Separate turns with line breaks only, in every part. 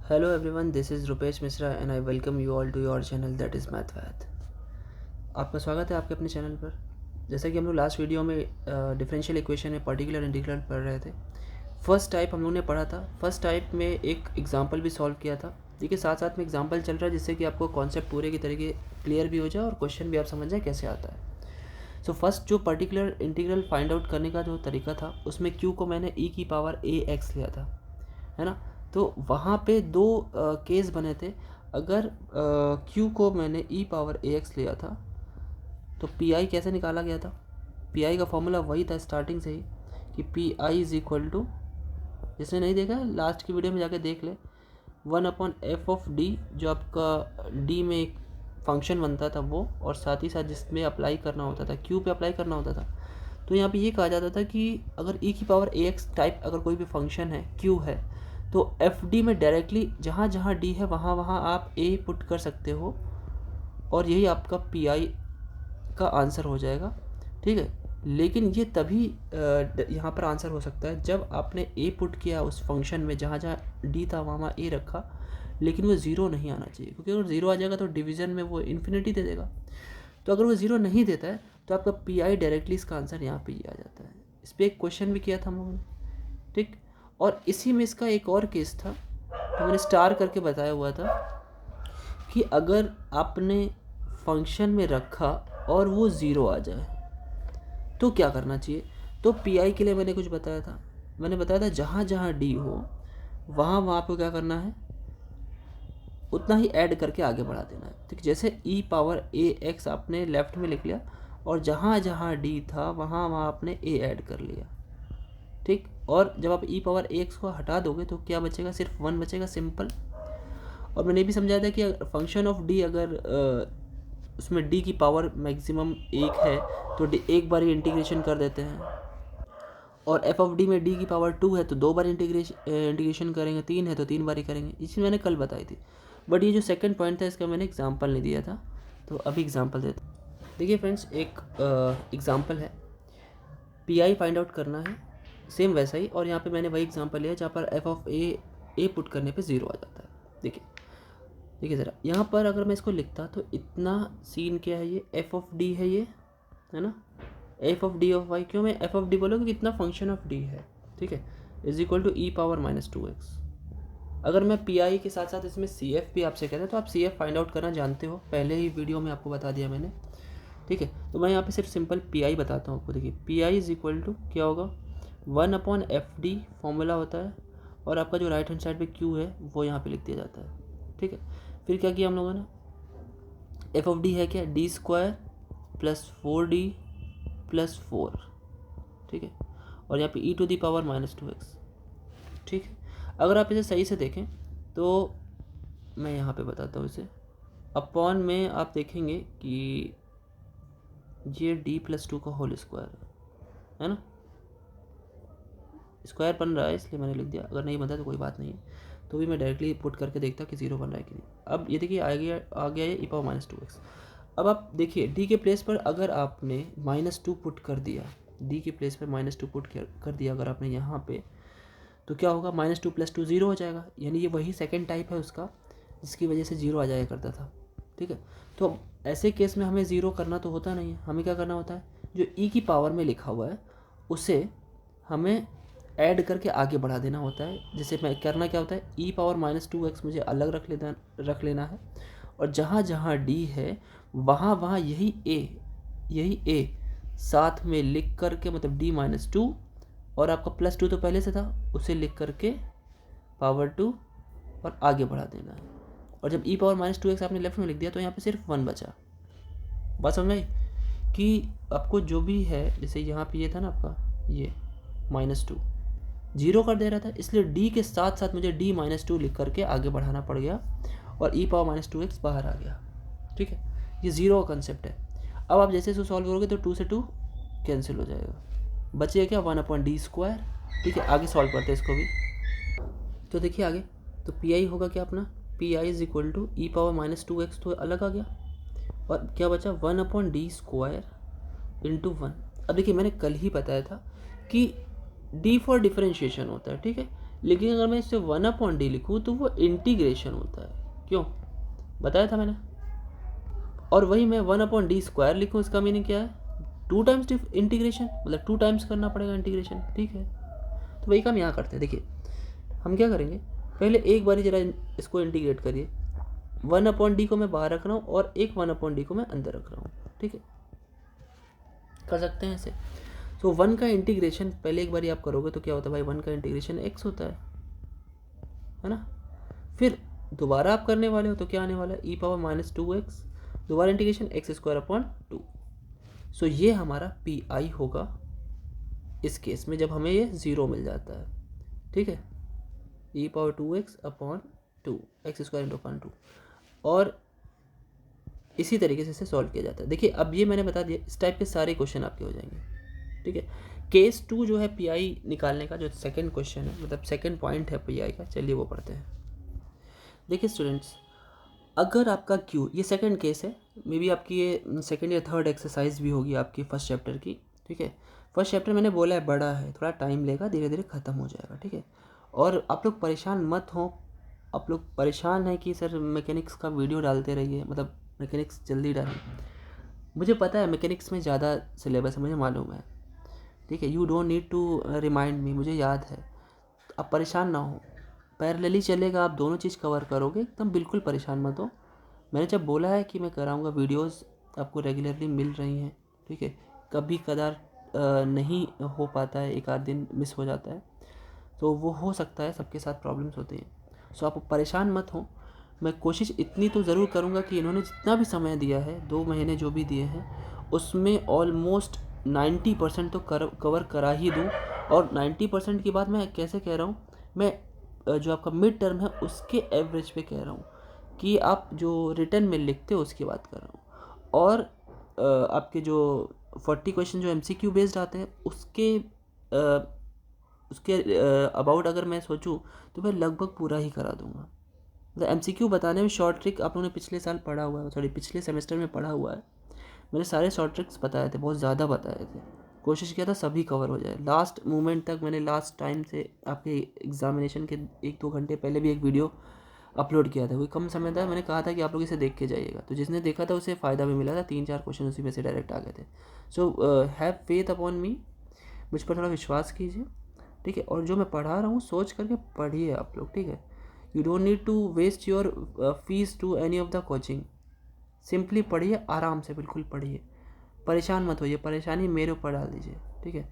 Hello everyone, this is Rupesh Mishra and I welcome you all to your channel that is MathWath। आपका स्वागत है आपके अपने channel पर। जैसा कि हम लोग लास्ट वीडियो में डिफरेंशियल इक्वेशन में पर्टिकुलर इंटीग्रल पढ़ रहे थे। फर्स्ट टाइप हम लोग ने पढ़ा था। फर्स्ट टाइप में एक एग्जांपल भी सॉल्व किया था। देखिए साथ साथ में एग्जांपल चल रहा है जिससे कि आपको कॉन्सेप्ट पूरे की तरीके क्लियर भी हो जाए और क्वेश्चन भी आप समझ जाए कैसे आता है। सो फर्स्ट जो पर्टिकुलर इंटीग्रल फाइंड आउट करने का जो तरीका था उसमें q को मैंने e की पावर ax लिया था, है ना। तो वहाँ पे दो केस बने थे। अगर q को मैंने e पावर ax लिया था तो pi कैसे निकाला गया था। pi का फॉर्मूला वही था स्टार्टिंग से ही कि pi इज इक्वल टू, जिसने नहीं देखा लास्ट की वीडियो में जाके देख ले, 1/f ऑफ d, जो आपका d में एक फंक्शन बनता था वो, और साथ ही साथ जिसमें अप्लाई करना होता था q पे अप्लाई करना होता था। तो यहाँ पे ये कहा जाता था कि अगर e की पावर ax टाइप अगर कोई भी फंक्शन है q है तो एफ डी में डायरेक्टली जहाँ जहाँ डी है वहाँ वहाँ आप ए पुट कर सकते हो और यही आपका पी आई का आंसर हो जाएगा, ठीक है। लेकिन ये तभी यहाँ पर आंसर हो सकता है जब आपने ए पुट किया उस फंक्शन में, जहाँ जहाँ डी था वहाँ वहाँ ए रखा, लेकिन वो ज़ीरो नहीं आना चाहिए, क्योंकि अगर ज़ीरो आ जाएगा तो डिवीज़न में वो इन्फिनिटी दे देगा। तो अगर वो ज़ीरो नहीं देता है तो आपका पी आई डायरेक्टली इसका आंसर यहाँ पे ही आ जाता है। इस पर एक क्वेश्चन भी किया था हम लोगों ने, ठीक। और इसी में इसका एक और केस था तो मैंने स्टार करके बताया हुआ था कि अगर आपने फंक्शन में रखा और वो ज़ीरो आ जाए तो क्या करना चाहिए। तो पी आई के लिए मैंने कुछ बताया था। मैंने बताया था जहाँ जहाँ डी हो वहाँ वहाँ पे क्या करना है, उतना ही ऐड करके आगे बढ़ा देना है, ठीक। जैसे ई पावर ए एक्स आपने लेफ्ट में लिख लिया और जहाँ जहाँ डी था वहाँ वहाँ आपने ए ऐड कर लिया, ठीक। और जब आप ई पावर ए एक्स को हटा दोगे तो क्या बचेगा, सिर्फ वन बचेगा, सिंपल। और मैंने भी समझाया था कि फंक्शन ऑफ डी अगर उसमें डी की पावर मैक्सिमम एक है तो डी एक बार ही इंटीग्रेशन कर देते हैं, और एफ ऑफ डी में डी की पावर 2 है तो दो बार इंटीग्रेशन करेंगे, 3 है तो 3 बार ही करेंगे। ये चीज़ मैंने कल बताई थी, बट ये जो सेकंड पॉइंट था इसका मैंने एग्जांपल नहीं दिया था, तो अभी एग्जांपल देता हूँ। देखिए फ्रेंड्स, एक एग्जांपल है, पी आई फाइंड आउट करना है, सेम वैसा ही। और यहाँ पे मैंने वही एग्जांपल लिया जहाँ पर एफ ऑफ ए पुट करने पे ज़ीरो आ जाता है। देखिए देखिए ज़रा, यहाँ पर अगर मैं इसको लिखता तो इतना सीन क्या है, ये एफ ऑफ डी है, ये है ना, F of D of Y. क्यों मैं एफ ऑफ डी बोलूँ, क्योंकि इतना फंक्शन ऑफ डी है, ठीक है, is equal to E power -2x। अगर मैं पी आई के साथ साथ इसमें सी एफ भी आपसे कहते हैं तो आप सी एफ फाइंड आउट करना जानते हो, पहले ही वीडियो में आपको बता दिया मैंने, ठीक है। तो मैं यहाँ पे सिर्फ सिंपल पी आई बताता हूँ आपको। देखिए P I is equal to क्या होगा, 1/f(d) फॉर्मूला होता है, और आपका जो राइट हैंड साइड पे q है वो यहाँ पे लिख दिया जाता है, ठीक है। फिर क्या किया हम लोगों ने, एफ ऑफ डी है क्या, d² + 4d + 4, ठीक है, और यहाँ पे e to the power -2x, ठीक है। अगर आप इसे सही से देखें तो मैं यहाँ पे बताता हूँ इसे, अपॉन में आप देखेंगे कि ये d+2 का होल स्क्वायर है ना, स्क्वायर बन रहा है इसलिए मैंने लिख दिया, अगर नहीं बनता तो कोई बात नहीं है, तो भी मैं डायरेक्टली पुट करके देखता कि ज़ीरो बन रहा है कि नहीं। अब ये देखिए आ गया ये e पावर -2x। अब आप देखिए d के प्लेस पर अगर आपने -2 पुट कर दिया, d के प्लेस पर -2 पुट कर दिया अगर आपने यहाँ पे, तो क्या होगा, -2 + 2 ज़ीरो हो जाएगा, यानी ये वही सेकेंड टाइप है उसका जिसकी वजह से ज़ीरो आ जाया करता था, ठीक है। तो ऐसे केस में हमें ज़ीरो करना तो होता नहीं है, हमें क्या करना होता है, जो e की पावर में लिखा हुआ है उसे हमें ऐड करके आगे बढ़ा देना होता है। जैसे मैं करना क्या होता है, e पावर -2x मुझे अलग रख लेना है, और जहाँ जहाँ d है वहाँ वहाँ यही a साथ में लिख करके, मतलब d-2, और आपका +2 तो पहले से था उसे लिख करके पावर 2 और आगे बढ़ा देना है। और जब e पावर -2x आपने लेफ्ट में लिख दिया तो यहाँ पे सिर्फ 1 बचा। बात समझ में आई कि आपको जो भी है, जैसे यहाँ पे ये था ना आपका, ये -2 जीरो कर दे रहा था, इसलिए d के साथ साथ मुझे d-2 लिख करके आगे बढ़ाना पड़ गया और e पावर -2x बाहर आ गया, ठीक है। ये ज़ीरो का कंसेप्ट है। अब आप जैसे इसको सॉल्व करोगे तो 2 से 2 कैंसिल हो जाएगा, बचेगा क्या, 1/d², ठीक है। आगे सॉल्व करते हैं इसको भी, तो देखिए आगे, तो पी आई होगा क्या अपना, P I is equal to E power -2x, तो अलग आ गया, और क्या बचा, 1/d² इंटू 1। अब देखिए मैंने कल ही बताया था कि d फॉर डिफरेंशिएशन होता है, ठीक है, लेकिन अगर मैं इसे 1/d लिखूँ तो वो इंटीग्रेशन होता है, क्यों बताया था मैंने। और वही मैं 1/d² लिखूँ, इसका मीनिंग क्या है, 2 टाइम्स इंटीग्रेशन, मतलब 2 टाइम्स करना पड़ेगा इंटीग्रेशन, ठीक है। तो वही काम यहाँ करते हैं। देखिए हम क्या करेंगे, पहले एक बार जरा इसको इंटीग्रेट करिए। 1/d को मैं बाहर रख रहा हूँ और एक 1/d को मैं अंदर रख रहा हूँ, ठीक है, कर सकते हैं ऐसे। तो 1 का इंटीग्रेशन पहले एक बार आप करोगे तो क्या होता है भाई, 1 का इंटीग्रेशन x होता है ना। फिर दोबारा आप करने वाले हो तो क्या आने वाला है, e⁻⁻²x, दोबारा इंटीग्रेशन x²/2। सो ये हमारा पी होगा इस केस में, जब हमें ये 0 मिल जाता है, ठीक है, e⁻²x/2 x²/2। और इसी तरीके से इसे सॉल्व किया जाता है। देखिए अब ये मैंने बता दिया, इस टाइप के सारे क्वेश्चन आपके हो जाएंगे, ठीक है। केस 2 जो है पी निकालने का, जो सेकंड क्वेश्चन है, मतलब सेकंड पॉइंट है पी का, चलिए वो पढ़ते हैं। देखिए स्टूडेंट्स, अगर आपका क्यू, ये सेकंड केस है, मे बी आपकी ये सेकंड या थर्ड एक्सरसाइज भी होगी आपकी फर्स्ट चैप्टर की, ठीक है। फर्स्ट चैप्टर मैंने बोला है बड़ा है, थोड़ा टाइम लेगा, धीरे धीरे ख़त्म हो जाएगा, ठीक है। और आप लोग परेशान मत हो, आप लोग परेशान हैं कि सर मैकेनिक्स का वीडियो डालते रहिए, मतलब मैकेनिक्स जल्दी डालिए। मुझे पता है मैकेनिक्स में ज़्यादा सिलेबस है, मुझे मालूम है, ठीक है। You don't need to remind me, मुझे याद है। आप परेशान ना हो, पैरेलली चलेगा, आप दोनों चीज़ कवर करोगे, एकदम बिल्कुल परेशान मत हो। मैंने जब बोला है कि मैं कराऊंगा, वीडियोस आपको रेगुलरली मिल रही हैं, ठीक है। कभी कदार नहीं हो पाता है, एक आध दिन मिस हो जाता है, तो वो हो सकता है, सबके साथ प्रॉब्लम्स होती हैं। सो आप परेशान मत हो, मैं कोशिश इतनी तो ज़रूर करूँगा कि इन्होंने जितना भी समय दिया है, 2 महीने जो भी दिए हैं, उसमें ऑलमोस्ट 90% तो कवर करा ही दूँ। और 90% की बात मैं कैसे कह रहा हूँ, मैं जो आपका मिड टर्म है उसके एवरेज पे कह रहा हूँ, कि आप जो रिटर्न में लिखते हो उसकी बात कर रहा हूँ। और आपके जो 40 क्वेश्चन जो MCQ बेस्ड आते हैं, उसके अबाउट अगर मैं सोचूं तो मैं लगभग पूरा ही करा दूंगा। मतलब MCQ बताने में शॉर्ट ट्रिक आप लोगों ने पिछले साल पढ़ा हुआ है, सॉरी पिछले सेमेस्टर में पढ़ा हुआ है, मैंने सारे शॉर्ट ट्रिक्स बताए थे, बहुत ज़्यादा बताए थे, कोशिश किया था सभी कवर हो जाए लास्ट मोमेंट तक। मैंने लास्ट टाइम से आपके एग्जामिनेशन के 1-2 घंटे पहले भी एक वीडियो अपलोड किया था, कोई कम समय था, मैंने कहा था कि आप लोग इसे देख के जाइएगा, तो जिसने देखा था उसे फ़ायदा भी मिला था, 3-4 क्वेश्चन उसी में से डायरेक्ट आ गए थे। सो हैव फेथ अपॉन मी, मुझ पर थोड़ा विश्वास कीजिए, ठीक है। और जो मैं पढ़ा रहा हूँ सोच करके पढ़िए आप लोग, ठीक है। You don't need to waste your fees to any of the coaching, simply पढ़िए, आराम से बिल्कुल पढ़िए, परेशान मत होइए, परेशानी मेरे ऊपर डाल दीजिए, ठीक है।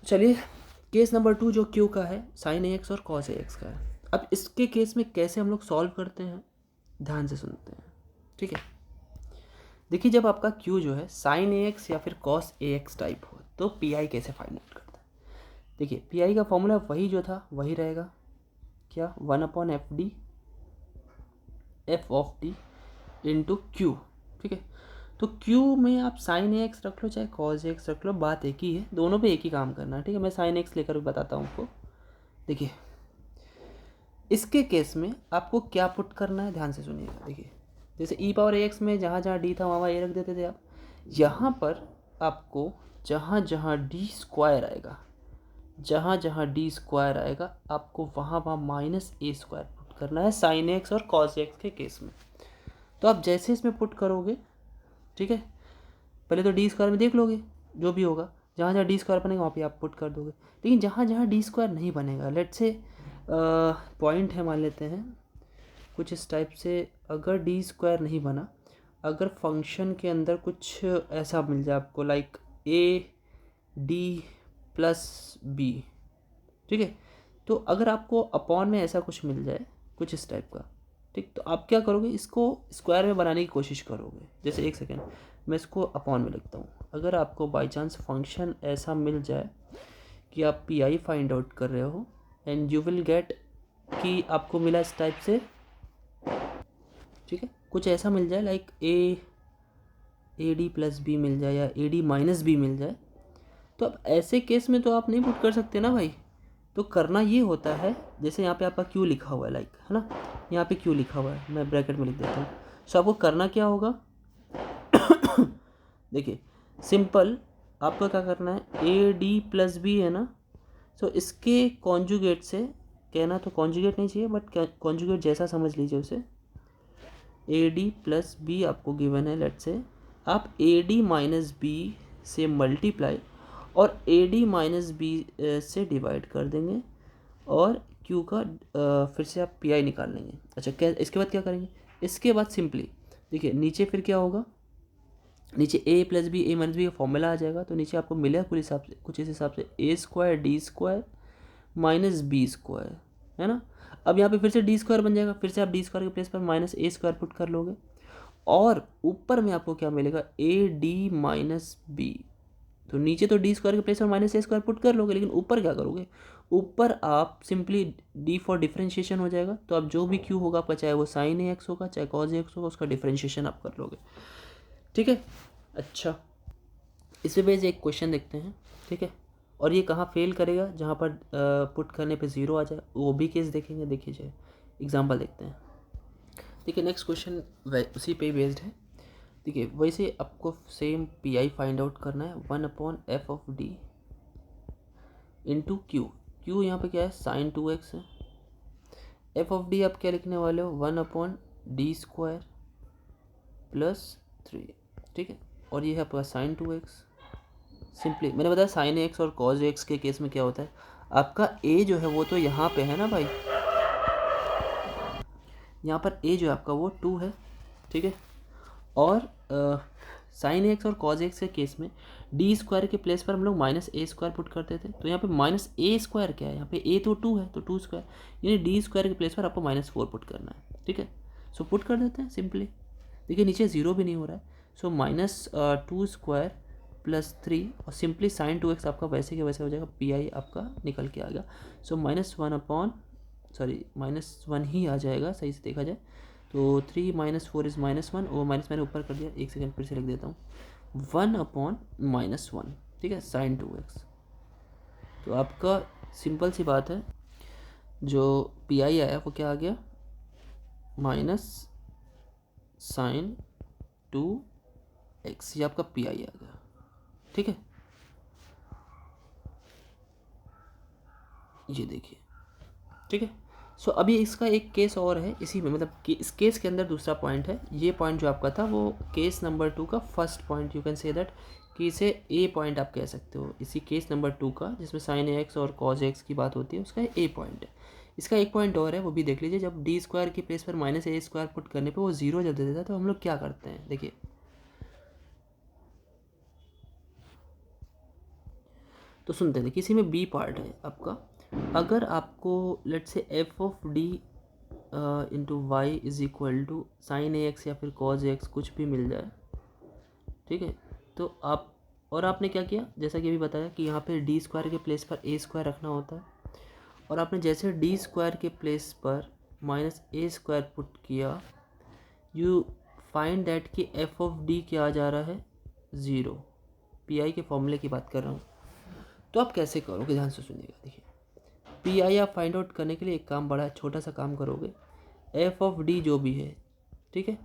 चलिए केस नंबर 2 जो क्यू का है, sin AX और cos AX का है। अब इसके केस में कैसे हम लोग सॉल्व करते हैं, ध्यान से सुनते हैं, ठीक है। देखिए जब आपका क्यू जो है sin AX या फिर cos AX टाइप हो, तो पी कैसे फाइंड आउट करता है। देखिए पी का फॉर्मूला वही जो था वही रहेगा, क्या, 1/FD f(t) इंटू क्यू, ठीक है। तो Q में आप sin AX रख लो चाहे cos AX रख लो, बात एक ही है, दोनों पे एक ही काम करना है, ठीक है। मैं sin AX लेकर बताता हूँ आपको। देखिए इसके केस में आपको क्या पुट करना है, ध्यान से सुनिएगा। देखिए जैसे e⁻AX में जहाँ जहाँ d था वहाँ ए रख देते थे आप, यहाँ पर आपको जहाँ जहाँ d² आएगा, जहाँ जहाँ d² आएगा आपको वहाँ वहाँ -a² पुट करना है sin AX और cos AX के केस में। तो आप जैसे इसमें पुट करोगे, ठीक है, पहले तो d² में देख लोगे जो भी होगा, जहाँ जहाँ d² बनेगा वहाँ पे आप पुट कर दोगे। लेकिन जहाँ जहाँ d² नहीं बनेगा, लेट से पॉइंट है, मान लेते हैं कुछ इस टाइप से, अगर d² नहीं बना, अगर फंक्शन के अंदर कुछ ऐसा मिल जाए आपको लाइक AD + B, ठीक है, तो अगर आपको अपॉन में ऐसा कुछ मिल जाए कुछ इस टाइप का, ठीक, तो आप क्या करोगे, इसको स्क्वायर में बनाने की कोशिश करोगे। जैसे एक सेकेंड मैं इसको अपॉन में लिखता हूँ। अगर आपको बाई चांस फंक्शन ऐसा मिल जाए कि आप पी फाइंड आउट कर रहे हो एंड यू विल गेट कि आपको मिला इस टाइप से, ठीक है, कुछ ऐसा मिल जाए लाइक AD + B मिल जाए या AD - B मिल जाए, तो अब ऐसे केस में तो आप नहीं पुट कर सकते ना भाई। तो करना ये होता है, जैसे यहाँ पे आपका क्यू लिखा हुआ है लाइक, है ना, यहाँ पे क्यू लिखा हुआ है, मैं ब्रैकेट में लिख देता हूँ। सो आपको करना क्या होगा देखिए सिंपल, आपको क्या करना है, AD + B है ना, सो इसके कॉन्जुगेट से कहना तो कॉन्जुगेट नहीं चाहिए बट कॉन्जुगेट जैसा समझ लीजिए उसे। ए डी प्लस बी आपको गिवन है, लेट से आप ए डी माइनस बी से मल्टीप्लाई और ए डी माइनस बी से डिवाइड कर देंगे और क्यू का फिर से आप पी आई निकाल लेंगे। अच्छा, क्या इसके बाद क्या करेंगे? इसके बाद सिंपली देखिए नीचे फिर क्या होगा, नीचे A plus B A minus B का फॉर्मूला आ जाएगा। तो नीचे आपको मिलेगा कुछ इस हिसाब से A square D square minus B square, है ना। अब यहाँ पे फिर से डी स्क्वायर बन जाएगा, फिर से आप डी स्क्वायर के प्लेस पर माइनस ए स्क्वायर पुट कर लोगे और ऊपर में आपको क्या मिलेगा, ए डी माइनस बी। तो नीचे तो डी स्क्वायर के प्लेस पर माइनस ए स्क्वायर पुट कर लोगे, लेकिन ऊपर क्या करोगे, ऊपर आप सिंपली डी फॉर डिफरेंशिएशन हो जाएगा। तो अब जो भी क्यू होगा आपका, चाहे वो साइन ए एक्स होगा चाहे कॉज ए एक्स होगा, उसका डिफरेंशिएशन आप कर लोगे। ठीक है। अच्छा, इस बेस एक क्वेश्चन देखते हैं। ठीक है, और ये कहाँ फेल करेगा, जहाँ पर पुट करने पे ज़ीरो आ जाए, वो भी केस देखेंगे। देखिए जाए एग्जांपल देखते हैं। देखिए नेक्स्ट क्वेश्चन उसी पे बेस्ड है। देखिए वैसे आपको same P I find out करना है, 1/f(d) इंटू क्यू। क्यू यहाँ पे क्या है, साइन 2x है। f(d) आप क्या लिखने वाले हो, 1/d² प्लस 3। ठीक है, और ये है आपका साइन 2x। सिंपली मैंने बताया साइन एक्स और कॉज एक्स के केस में क्या होता है, आपका ए जो है वो तो यहाँ पे है ना भाई, यहाँ पर ए जो है आपका वो 2 है। ठीक है, और साइन एक्स और कॉज एक्स के केस में डी स्क्वायर के प्लेस पर हम लोग माइनस ए स्क्वायर पुट करते थे। तो यहाँ पे माइनस ए स्क्वायर क्या है, यहाँ पे ए तो 2 है तो 2 स्क्वायर, यानी डी स्क्वायर के प्लेस पर आपको -4 पुट करना है। ठीक है, सो पुट कर देते हैं सिंपली। देखिए नीचे ज़ीरो भी नहीं हो रहा है, सो -2² प्लस 3 और सिंपली साइन 2x आपका वैसे के वैसे हो जाएगा, पी आई आपका निकल के आ गया। सो -1 ही आ जाएगा सही से देखा जाए तो 3 - 4 इज़ -1, और माइनस मैंने ऊपर कर दिया, एक सेकेंड फिर से लिख देता हूँ, 1/-1। ठीक है, साइन 2x। तो आपका सिंपल सी बात है, जो पी आई आया वो क्या आ गया, माइनस साइन 2x, ये आपका पी आई आ गया। ठीक है, ये देखिए। ठीक है, सो अभी इसका एक केस और है इसी में, मतलब कि इस केस के अंदर दूसरा पॉइंट है। ये पॉइंट जो आपका था वो केस नंबर 2 का first point, you can say that कि इसे ए पॉइंट आप कह सकते हो। इसी केस नंबर 2 का जिसमें साइन एक्स और कॉज एक्स की बात होती है, उसका ए पॉइंट है। इसका एक पॉइंट और है, वो भी देख लीजिए। जब डी स्क्वायर की प्लेस पर -a² पुट करने पर वो ज़ीरो जब दे देता है तो हम लोग क्या करते हैं, देखिए तो सुनते हैं। किसी में बी पार्ट है आपका, अगर आपको लेट से f(d) into Y is equal to sine A X या फिर कॉज एक्स कुछ भी मिल जाए, ठीक है, तो आप और आपने क्या किया, जैसा कि अभी बताया कि यहाँ पे डी स्क्वायर के प्लेस पर ए स्क्वायर रखना होता है, और आपने जैसे डी स्क्वायर के प्लेस पर -a² पुट किया, यू फाइंड दैट कि f(d) क्या आ जा रहा है, 0। पी आई के फॉर्मूले की बात कर रहा हूँ। तो आप कैसे करोगे, ध्यान से सुनिएगा। देखिए पी आई आप फाइंड आउट करने के लिए एक काम, बड़ा छोटा सा काम करोगे, f(d) जो भी है, ठीक है,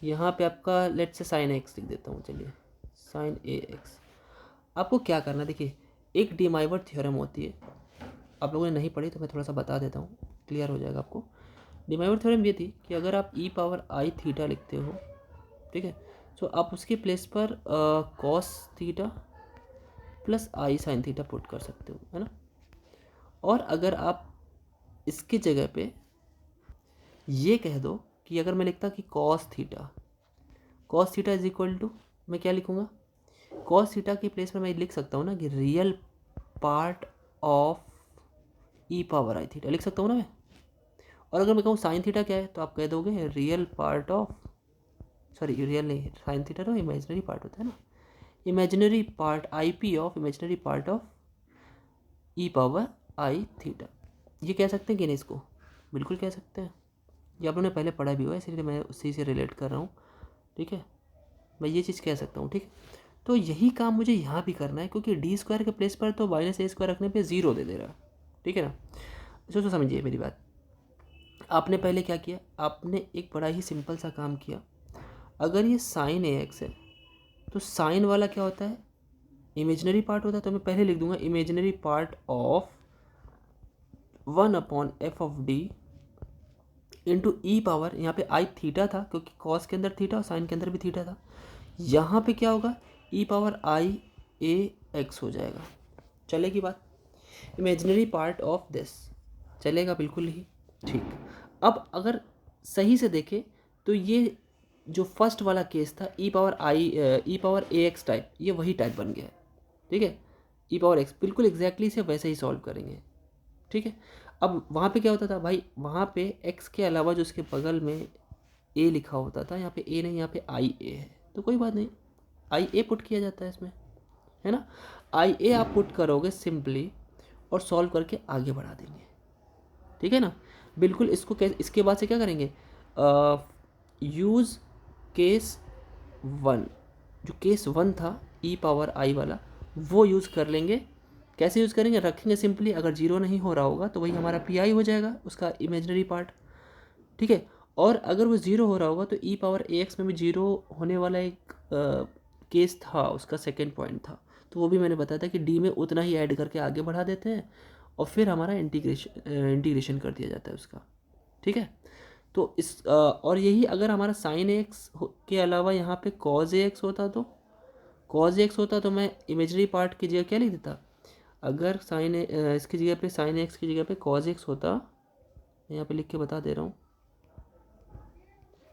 यहाँ पे आपका लेट से साइन एक्स लिख देता हूँ, चलिए साइन ए एक्स। आपको क्या करना, देखिए एक डी माइवर थ्योरम होती है, आप लोगों ने नहीं पढ़ी तो मैं थोड़ा सा बता देता हूँ, क्लियर हो जाएगा आपको। डी माइवर थ्योरम ये थी कि अगर आप e⁻i लिखते हो, ठीक है, तो आप उसके प्लेस पर cos theta plus i sin theta put कर सकते हो, है ना। और अगर आप इसकी जगह पे ये कह दो कि अगर मैं लिखता कि cos theta is equal to, मैं क्या लिखूँगा, cos थीटा की प्लेस पर मैं लिख सकता हूँ ना कि रियल पार्ट ऑफ e⁻i लिख सकता हूँ ना मैं। और अगर मैं कहूँ साइन थीटा क्या है, तो आप कह दोगे real part of, sorry real नहीं, साइन थीटा तो इमेजिनरी पार्ट होता है ना, imaginary part IP of imaginary part of e⁻i theta. ये कह सकते हैं कि नहीं, इसको बिल्कुल कह सकते हैं, ये आप लोगों ने पहले पढ़ा भी हुआ है, इसलिए मैं उसी से रिलेट कर रहा हूँ। ठीक है, मैं ये चीज़ कह सकता हूँ। ठीक है, तो यही काम मुझे यहाँ भी करना है, क्योंकि डी स्क्वायर के प्लेस पर तो -a² रखने पे 0 दे रहा है। ठीक है ना, तो समझिए मेरी बात। आपने पहले क्या किया, आपने एक बड़ा ही सिंपल सा काम किया। अगर ये साइन ax है तो साइन वाला क्या होता है, इमेजिनरी पार्ट होता है, तो मैं पहले लिख दूंगा imaginary part of 1/f(d) into E power, यहाँ पे आई थीटा था क्योंकि कॉस के अंदर थीटा और साइन के अंदर भी थीटा था, यहाँ पे क्या होगा, ई पावर आई ए एक्स हो जाएगा। चलेगी बात? इमेजिनरी पार्ट ऑफ दिस चलेगा बिल्कुल ही ठीक। अब अगर सही से देखें तो ये जो फर्स्ट वाला केस था ई पावर ए एक्स टाइप, ये वही टाइप बन गया है। ठीक है, ई पावर एक्स बिल्कुल एग्जैक्टली इसे वैसे ही सॉल्व करेंगे। ठीक है, अब वहाँ पे क्या होता था भाई, वहाँ पे एक्स के अलावा जो उसके बगल में ए लिखा होता था, यहाँ पे ए नहीं, यहाँ पे आई ए है, तो कोई बात नहीं, आई ए पुट किया जाता है इसमें, है ना। आई ए आप पुट करोगे सिंपली और सॉल्व करके आगे बढ़ा देंगे। ठीक है ना, बिल्कुल। इसके बाद से क्या करेंगे, यूज़ केस 1, जो केस 1 था ई पावर आई वाला, वो यूज़ कर लेंगे। कैसे यूज़ करेंगे, रखेंगे सिंपली, अगर जीरो नहीं हो रहा होगा तो वही हमारा पी आई हो जाएगा, उसका इमेजिनरी पार्ट। ठीक है, और अगर वो ज़ीरो हो रहा होगा तो ई पावर ए एक्स में भी जीरो होने वाला एक केस था, उसका सेकेंड पॉइंट था, तो वो भी मैंने बताया था कि डी में उतना ही ऐड करके आगे बढ़ा देते हैं और फिर हमारा इंटीग्रेशन कर दिया जाता है उसका। ठीक है, तो और यही अगर हमारा साइन एक्स के अलावा यहाँ पे कॉज ए एक्स होता, तो कॉज एक्स होता तो मैं इमेजनरी पार्ट की जगह क्या लिख देता, अगर इसकी जगह पे साइन एक्स की जगह पे कॉज एक्स होता, यहाँ पे लिख के बता दे रहा हूँ,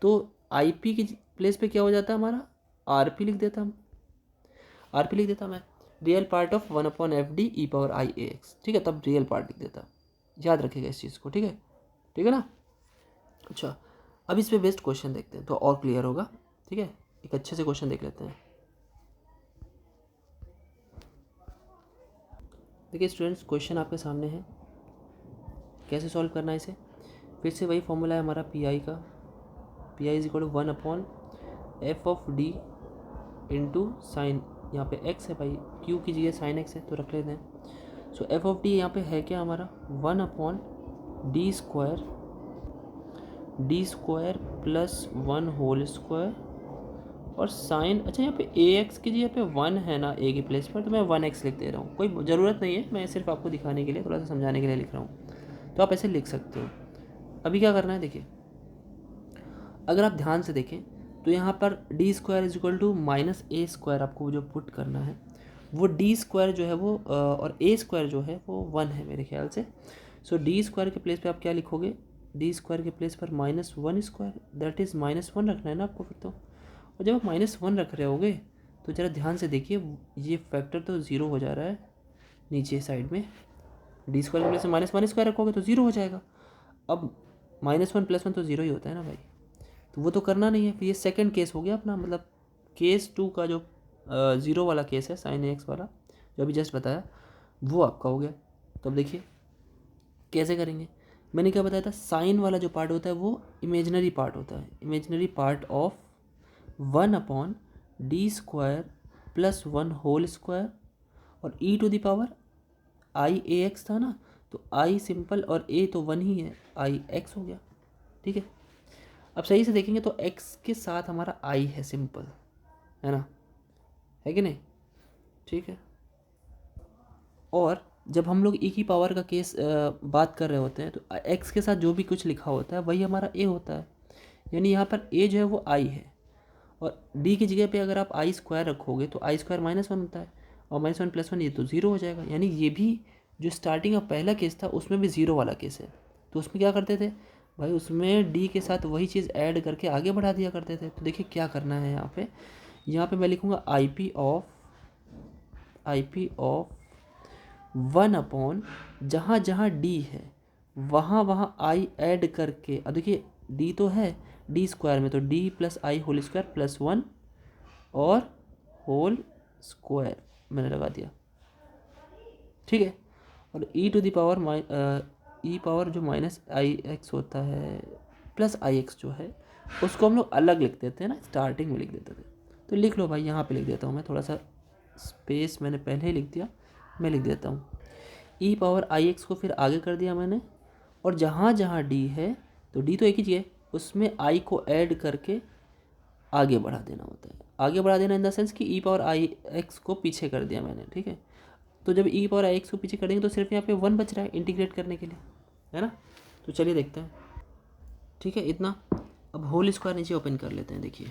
तो आई पी की प्लेस पे क्या हो जाता हमारा, आर पी लिख देता मैं, real part of 1/f(d) E power i a x. ठीक है, तब रियल पार्ट लिख देता, याद रखिएगा इस चीज़ को। ठीक है ना। अच्छा, अब इस पे बेस्ड क्वेश्चन देखते हैं तो और क्लियर होगा। ठीक है, एक अच्छे से क्वेश्चन देख लेते हैं। देखिए स्टूडेंट्स, क्वेश्चन आपके सामने है, कैसे सॉल्व करना है इसे। फिर से वही फॉर्मूला है हमारा पी आई का, P I is equal to 1/f(d) into sine, यहाँ पे x है भाई, q की जगह साइन x है तो रख लेते हैं। सो f(d) यहाँ पे है क्या हमारा, 1/d square plus 1 whole square और साइन, अच्छा यहाँ पे ax की जगह पे 1 है ना a की प्लेस पर, तो मैं 1x लिख दे रहा हूँ, कोई ज़रूरत नहीं है, मैं सिर्फ आपको दिखाने के लिए, थोड़ा सा समझाने के लिए लिख रहा हूँ, तो आप ऐसे लिख सकते हो। अभी क्या करना है, देखिए अगर आप ध्यान से देखें तो यहाँ पर D square is equal to minus A square आपको जो पुट करना है, वो डी स्क्वायर जो है वो और ए स्क्वायर जो है वो 1 है मेरे ख्याल से। सो डी स्क्वायर के प्लेस पे आप क्या लिखोगे, डी स्क्वायर के प्लेस पर -1 स्क्वायर, दैट इज़ -1 रखना है ना आपको फिर तो। और जब आप -1 रख रहे होगे तो ज़रा ध्यान से देखिए, ये फैक्टर तो ज़ीरो हो जा रहा है नीचे साइड में, डी स्क्वायर के प्लेस में -1 स्क्वायर रखोगे तो ज़ीरो हो जाएगा। अब -1 + 1 तो ज़ीरो ही होता है ना भाई, तो वो तो करना नहीं है। फिर ये सेकंड केस हो गया अपना, मतलब केस 2 का जो ज़ीरो वाला केस है, साइन एक्स वाला जो अभी जस्ट बताया, वो आपका हो गया। तो अब देखिए कैसे करेंगे, मैंने क्या बताया था, साइन वाला जो पार्ट होता है वो इमेजिनरी पार्ट होता है, imaginary part of 1/d square plus 1 whole square और e to the power i a x था ना, तो आई सिंपल और ए तो 1 ही है, आई एक्स हो गया। ठीक है, अब सही से देखेंगे तो x के साथ हमारा i है सिंपल, है ना, है कि नहीं। ठीक है, और जब हम लोग e की पावर का केस बात कर रहे होते हैं तो x के साथ जो भी कुछ लिखा होता है वही हमारा a होता है, यानी यहाँ पर a जो है वो i है, और d की जगह पे अगर आप i स्क्वायर रखोगे तो i स्क्वायर -1 होता है, और -1 + 1 ये तो ज़ीरो हो जाएगा, यानी ये भी जो स्टार्टिंग का पहला केस था उसमें भी ज़ीरो वाला केस है। तो उसमें क्या करते थे भाई, उसमें d के साथ वही चीज़ ऐड करके आगे बढ़ा दिया करते थे। तो देखिए क्या करना है यहाँ पे मैं लिखूँगा आई पी ऑफ 1/, जहाँ जहाँ d है वहाँ i ऐड करके, अब देखिए d तो है d स्क्वायर में, तो d + i whole square plus 1 और होल स्क्वायर मैंने लगा दिया। ठीक है, और e to the power e power जो -ix होता है प्लस ix जो है उसको हम लोग अलग लिख देते हैं ना, स्टार्टिंग में लिख देते थे, तो लिख लो भाई, यहाँ पे लिख देता हूँ मैं, थोड़ा सा स्पेस मैंने पहले ही लिख दिया, मैं लिख देता हूँ ई पावर ix को फिर आगे कर दिया मैंने, और जहाँ जहाँ d है तो d तो एक ही चीज़ है, उसमें i को ऐड करके आगे बढ़ा देना होता है, आगे बढ़ा देना इन द सेंस कि ई पावर ix को पीछे कर दिया मैंने। ठीक है, तो जब ई पावर ix को पीछे करेंगे तो सिर्फ यहाँ पे 1 बच रहा है इंटीग्रेट करने के लिए, है ना। तो चलिए देखते हैं, ठीक है इतना। अब होल स्क्वायर नीचे ओपन कर लेते हैं। देखिए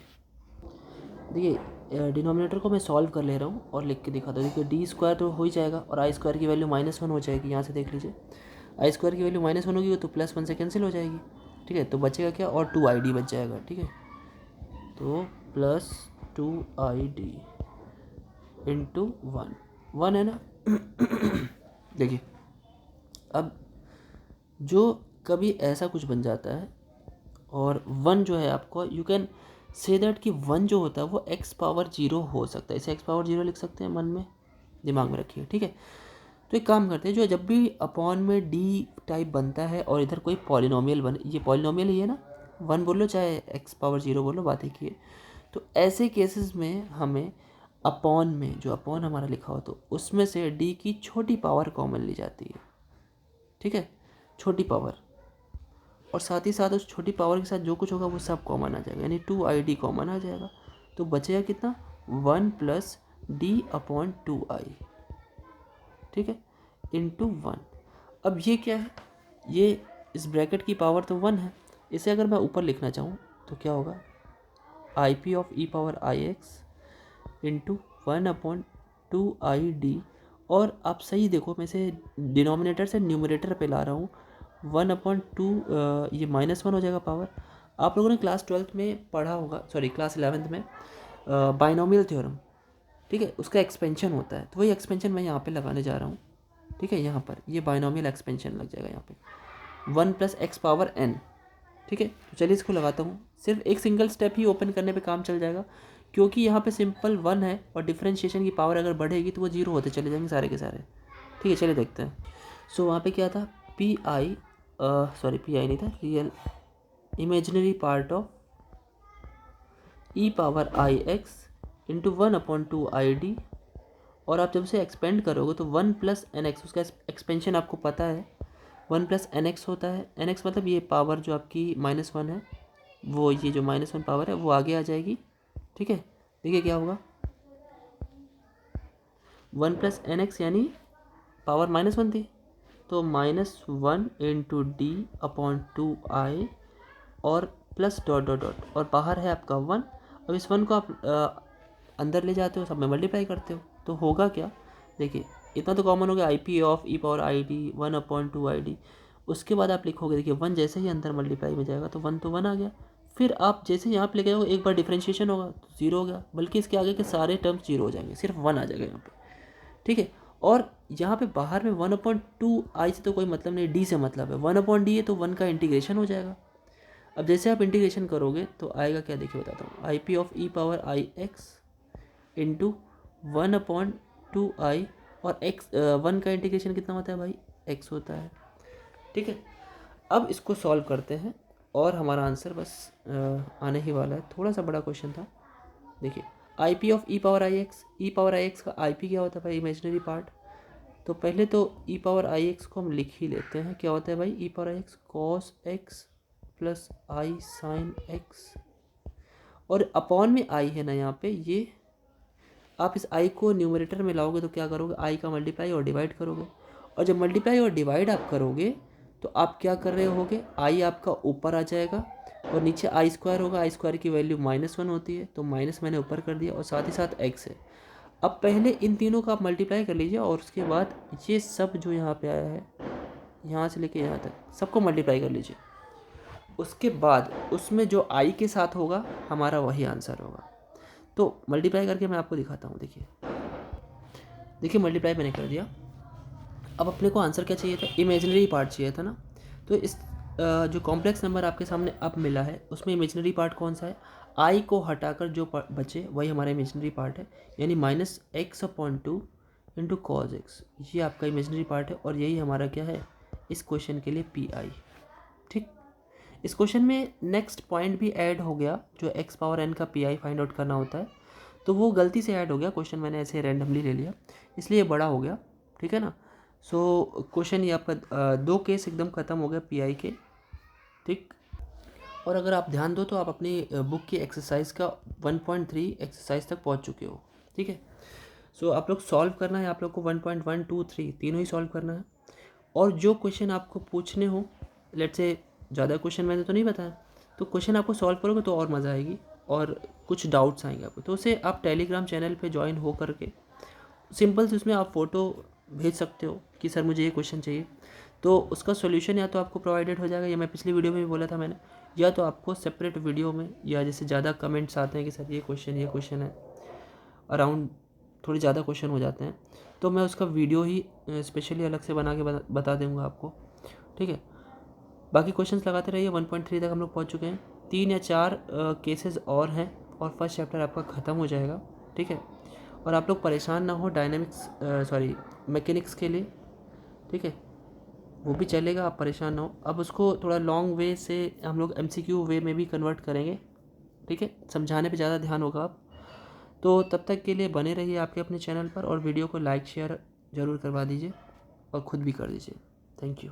डिनोमिनेटर को मैं सॉल्व कर ले रहा हूँ और लिख के दिखाता हूँ। देखिए डी स्क्वायर तो हो ही जाएगा और आई स्क्वायर की वैल्यू -1 हो जाएगी। यहाँ से देख लीजिए, आई स्क्वायर की वैल्यू -1 होगी तो +1 से कैंसिल हो जाएगी, ठीक है। तो बचेगा क्या, और 2ID बच जाएगा, ठीक है। तो +2ID इंटू 1 है ना। देखिए अब जो कभी ऐसा कुछ बन जाता है और 1 जो है आपको, यू कैन से दैट कि 1 जो होता है वो x⁻0 हो सकता है। इसे x⁻0 लिख सकते हैं, मन में दिमाग में रखिए, ठीक है। तो एक काम करते हैं, जो जब भी अपॉन में डी टाइप बनता है और इधर कोई पॉलिनोमियल बने, ये पॉलिनोमियल ही है ना, 1 बोलो चाहे x⁻0 बोलो, बात एक ही है। तो ऐसे केसेस में हमें अपॉन में, जो अपॉन हमारा लिखा हो तो उसमें से डी की छोटी पावर कॉमन ली जाती है, ठीक है, छोटी पावर। और साथ ही साथ उस छोटी पावर के साथ जो कुछ होगा वो सब कॉमन आ जाएगा, यानी 2ID कॉमन आ जाएगा। तो बचेगा कितना, 1 + D/2I, ठीक है, इंटू 1। अब ये क्या है, ये इस ब्रैकेट की पावर तो 1 है। इसे अगर मैं ऊपर लिखना चाहूँ तो क्या होगा, IP(e⁻IX) इंटू 1/2ID। और आप सही देखो, मैं इसे डिनोमिनेटर से न्यूमरेटर पे ला रहा हूँ। 1/2 ये -1 हो जाएगा पावर। आप लोगों ने क्लास 12th में पढ़ा होगा, सॉरी क्लास 11th में बाइनोमियल थ्योरम, ठीक है, उसका एक्सपेंशन होता है। तो वही एक्सपेंशन मैं यहाँ पे लगाने जा रहा हूँ, ठीक है। यहाँ पर ये बाइनोमियल एक्सपेंशन लग जाएगा यहाँ पे, 1 + x⁻n, ठीक है। तो चलिए इसको लगाता हूँ। सिर्फ एक सिंगल स्टेप ही ओपन करने पे काम चल जाएगा, क्योंकि यहाँ पे सिंपल 1 है और डिफरेंशिएशन की पावर अगर बढ़ेगी तो वो 0 होते चले जाएंगे सारे के सारे, ठीक है। चलिए देखते हैं। सो वहाँ पे क्या था, पी आई नहीं था, real imaginary part of e⁻IX into 1/2ID। और आप जब से एक्सपेंड करोगे तो 1 + NX, उसका एक्सपेंशन आपको पता है, 1 + NX होता है। NX मतलब ये पावर जो आपकी -1 है, वो ये जो -1 पावर है वो आगे आ जाएगी, ठीक है। देखिए क्या होगा, 1 + NX यानी पावर -1 थी, तो -1 इंटू D/2I और प्लस डॉट और बाहर है आपका 1। अब इस 1 को आप अंदर ले जाते हो, सब में मल्टीप्लाई करते हो, तो होगा क्या, देखिए इतना तो कॉमन हो गया, IP(e⁻ID 1/2ID। उसके बाद आप लिखोगे, देखिए 1 जैसे ही अंदर मल्टीप्लाई में जाएगा तो 1 तो 1 आ गया। फिर आप जैसे यहाँ पे लेके जाओगे, एक बार डिफ्रेंशिएशन होगा तो 0 हो गया, बल्कि इसके आगे के सारे टर्म्स 0 हो जाएंगे, सिर्फ 1 आ जाएगा यहाँ पे, ठीक है। और यहाँ पे बाहर में 1/2I से तो कोई मतलब नहीं, D से मतलब है, 1/D है तो 1 का इंटीग्रेशन हो जाएगा। अब जैसे आप इंटीग्रेशन करोगे तो आएगा क्या, देखिए बताता हूँ, IP(e⁻IX इंटू 1/2I और x 1 का इंटीग्रेशन कितना होता है भाई, x होता है, ठीक है। अब इसको सॉल्व करते हैं और हमारा आंसर बस आने ही वाला है। थोड़ा सा बड़ा क्वेश्चन था। देखिए e⁻IX का IP क्या होता है भाई, इमेजिनरी पार्ट। तो पहले तो e⁻IX को हम लिख ही लेते हैं, क्या होता है भाई, e⁻IX cos x + I sin x। और अपॉन में I है ना यहाँ पे, ये आप इस I को न्यूमरेटर में लाओगे तो क्या करोगे, I का मल्टीप्लाई और डिवाइड करोगे। और जब मल्टीप्लाई और डिवाइड आप करोगे तो आप क्या कर रहे होगे, I आपका ऊपर आ जाएगा और नीचे I² होगा। I² की वैल्यू -1 होती है, तो माइनस मैंने ऊपर कर दिया और साथ ही साथ x है। अब पहले इन तीनों का आप मल्टीप्लाई कर लीजिए और उसके बाद ये सब जो यहाँ पे आया है, यहाँ से लेके यहाँ तक सबको मल्टीप्लाई कर लीजिए। उसके बाद उसमें जो I के साथ होगा हमारा वही आंसर होगा। तो मल्टीप्लाई करके मैं आपको दिखाता हूँ। देखिए मल्टीप्लाई मैंने कर दिया। अब अपने को आंसर क्या चाहिए था, इमेजिनरी पार्ट चाहिए था ना। तो इस जो कॉम्प्लेक्स नंबर आपके सामने अब मिला है उसमें इमेजिनरी पार्ट कौन सा है, I को हटाकर जो बचे वही हमारा इमेजिनरी पार्ट है, यानी -x/2 इंटू cos x, ये आपका इमेजिनरी पार्ट है। और यही हमारा क्या है इस क्वेश्चन के लिए PI, ठीक। इस क्वेश्चन में नेक्स्ट पॉइंट भी ऐड हो गया, जो x⁻n का PI फाइंड आउट करना होता है, तो वो गलती से ऐड हो गया क्वेश्चन, मैंने ऐसे रैंडमली ले लिया इसलिए बड़ा हो गया, ठीक है ना। सो क्वेश्चन ये आपका 2 केस एकदम ख़त्म हो गया PI के, ठीक। और अगर आप ध्यान दो तो आप अपनी बुक की एक्सरसाइज का 1.3 एक्सरसाइज तक पहुंच चुके हो, ठीक है। सो आप लोग सॉल्व करना है, आप लोग को 1.1, 2, 3 तीनों ही सॉल्व करना है। और जो क्वेश्चन आपको पूछने हो, लेट्स से ज़्यादा क्वेश्चन मैंने तो नहीं बताया, तो क्वेश्चन आपको सॉल्व करोगे तो और मज़ा आएगी और कुछ डाउट्स आएंगे आपको, तो उसे आप टेलीग्राम चैनल पे ज्वाइन हो करके सिंपल से उसमें आप फ़ोटो भेज सकते हो कि सर मुझे ये क्वेश्चन चाहिए, तो उसका सॉल्यूशन या तो आपको प्रोवाइडेड हो जाएगा, या मैं पिछली वीडियो में भी बोला था मैंने, या तो आपको सेपरेट वीडियो में, या जैसे ज़्यादा कमेंट्स आते हैं कि सर ये क्वेश्चन है, अराउंड थोड़े ज़्यादा क्वेश्चन हो जाते हैं, तो मैं उसका वीडियो ही स्पेशली अलग से बना के बता दूँगा आपको, ठीक है। बाकी क्वेश्चंस लगाते रहिए। 1.3 तक हम लोग पहुँच चुके हैं, 3 या 4 केसेस और हैं और फर्स्ट चैप्टर आपका ख़त्म हो जाएगा, ठीक है। और आप लोग परेशान ना हो मैकेनिक्स के लिए, ठीक है, वो भी चलेगा, आप परेशान ना हो। अब उसको थोड़ा लॉन्ग वे से हम लोग MCQ वे में भी कन्वर्ट करेंगे, ठीक है, समझाने पे ज़्यादा ध्यान होगा आप। तो तब तक के लिए बने रहिए आपके अपने चैनल पर और वीडियो को लाइक शेयर ज़रूर करवा दीजिए और ख़ुद भी कर दीजिए। Thank you.